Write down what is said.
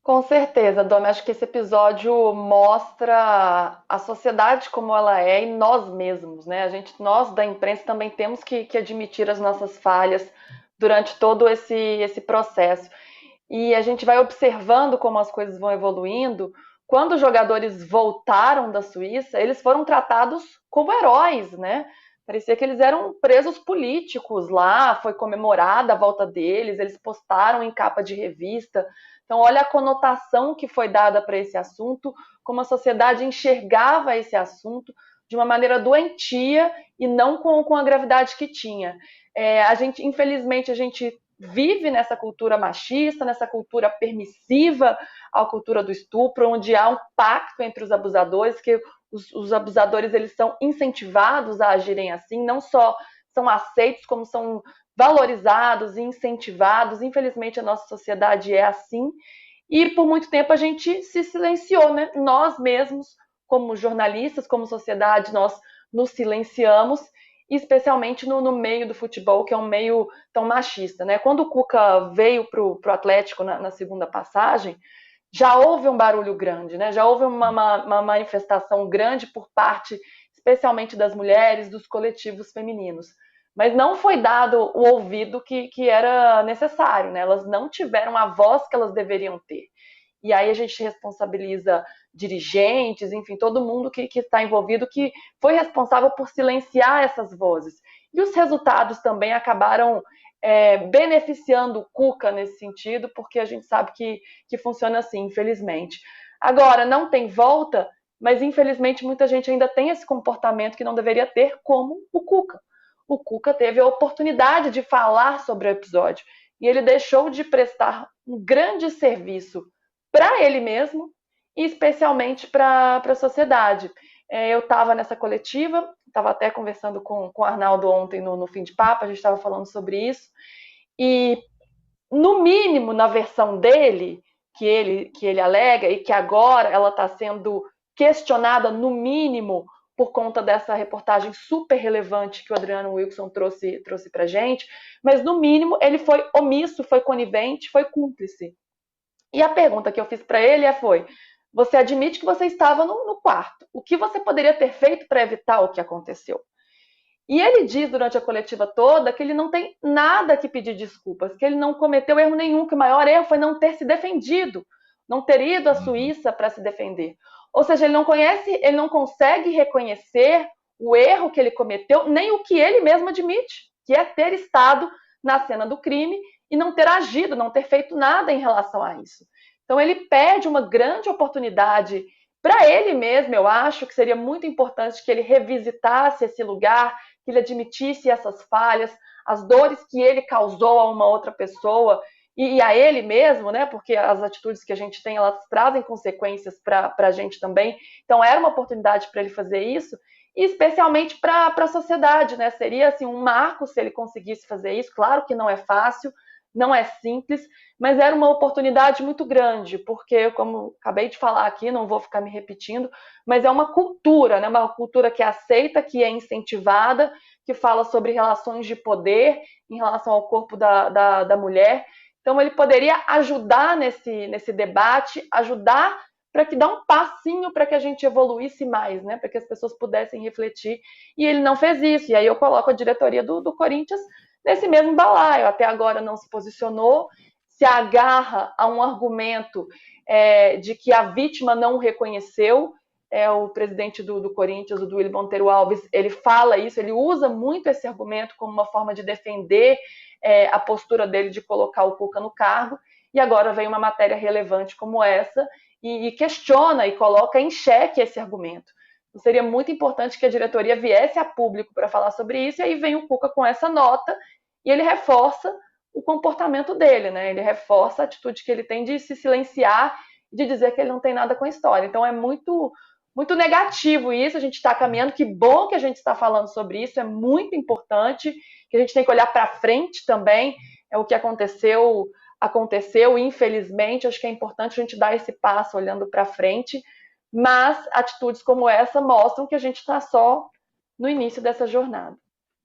Com certeza, Domi. Acho que esse episódio mostra a sociedade como ela é e nós mesmos, né? Nós da imprensa também temos que admitir as nossas falhas durante todo esse processo. E a gente vai observando como as coisas vão evoluindo. Quando os jogadores voltaram da Suíça, eles foram tratados como heróis, né? Parecia que eles eram presos políticos lá, foi comemorada a volta deles, eles postaram em capa de revista. Então, olha a conotação que foi dada para esse assunto, como a sociedade enxergava esse assunto de uma maneira doentia e não com a gravidade que tinha. Infelizmente, a gente vive nessa cultura machista, nessa cultura permissiva, a cultura do estupro, onde há um pacto entre os abusadores, que os abusadores eles são incentivados a agirem assim, não só são aceitos, como são valorizados e incentivados. Infelizmente, a nossa sociedade é assim. E por muito tempo a gente se silenciou, né? Nós mesmos, como jornalistas, como sociedade, nós nos silenciamos, especialmente no meio do futebol, que é um meio tão machista, né? Quando o Cuca veio para o Atlético na segunda passagem, já houve um barulho grande, né? Já houve uma manifestação grande por parte, especialmente das mulheres, dos coletivos femininos. Mas não foi dado o ouvido que era necessário, né? Elas não tiveram a voz que elas deveriam ter. E aí a gente responsabiliza dirigentes, enfim, todo mundo que está envolvido, que foi responsável por silenciar essas vozes. E os resultados também acabaram beneficiando o Cuca nesse sentido, porque a gente sabe que funciona assim, infelizmente. Agora, não tem volta, mas infelizmente muita gente ainda tem esse comportamento que não deveria ter, como o Cuca. O Cuca teve a oportunidade de falar sobre o episódio e ele deixou de prestar um grande serviço para ele mesmo e especialmente para a sociedade. Eu estava nessa coletiva, estava até conversando com o Arnaldo ontem no fim de papo, a gente estava falando sobre isso, e no mínimo na versão dele, que ele alega, e que agora ela está sendo questionada no mínimo por conta dessa reportagem super relevante que o Adriano Wilson trouxe para gente, mas no mínimo ele foi omisso, foi conivente, foi cúmplice. E a pergunta que eu fiz para ele foi: você admite que você estava no quarto? O que você poderia ter feito para evitar o que aconteceu? E ele diz durante a coletiva toda que ele não tem nada que pedir desculpas, que ele não cometeu erro nenhum, que o maior erro foi não ter se defendido, não ter ido à Uhum. Suíça para se defender. Ou seja, ele não consegue reconhecer o erro que ele cometeu, nem o que ele mesmo admite, que é ter estado na cena do crime e não ter agido, não ter feito nada em relação a isso. Então ele perde uma grande oportunidade para ele mesmo. Eu acho que seria muito importante que ele revisitasse esse lugar, que ele admitisse essas falhas, as dores que ele causou a uma outra pessoa e a ele mesmo, né? Porque as atitudes que a gente tem, elas trazem consequências para a gente também. Então era uma oportunidade para ele fazer isso, e especialmente para a sociedade, né? Seria assim um marco se ele conseguisse fazer isso. Claro que não é fácil, não é simples, mas era uma oportunidade muito grande, porque, como acabei de falar aqui, não vou ficar me repetindo, mas é uma cultura, né? Uma cultura que é aceita, que é incentivada, que fala sobre relações de poder em relação ao corpo da mulher. Então, ele poderia ajudar nesse debate, ajudar para que dá um passinho para que a gente evoluísse mais, né? Para que as pessoas pudessem refletir. E ele não fez isso. E aí eu coloco a diretoria do Corinthians nesse mesmo balaio. Até agora não se posicionou, se agarra a um argumento de que a vítima não o reconheceu. O presidente do Corinthians, o Duílio Monteiro Alves, ele fala isso, ele usa muito esse argumento como uma forma de defender a postura dele de colocar o Cuca no cargo, e agora vem uma matéria relevante como essa e questiona e coloca em xeque esse argumento. Então, seria muito importante que a diretoria viesse a público para falar sobre isso, e aí vem o Cuca com essa nota e ele reforça o comportamento dele, né? Ele reforça a atitude que ele tem de se silenciar, de dizer que ele não tem nada com a história. Então é muito negativo isso. A gente está caminhando. Que bom que a gente está falando sobre isso. É muito importante que a gente tem que olhar para frente também. É o que aconteceu, infelizmente. Acho que é importante a gente dar esse passo olhando para frente. Mas atitudes como essa mostram que a gente está só no início dessa jornada.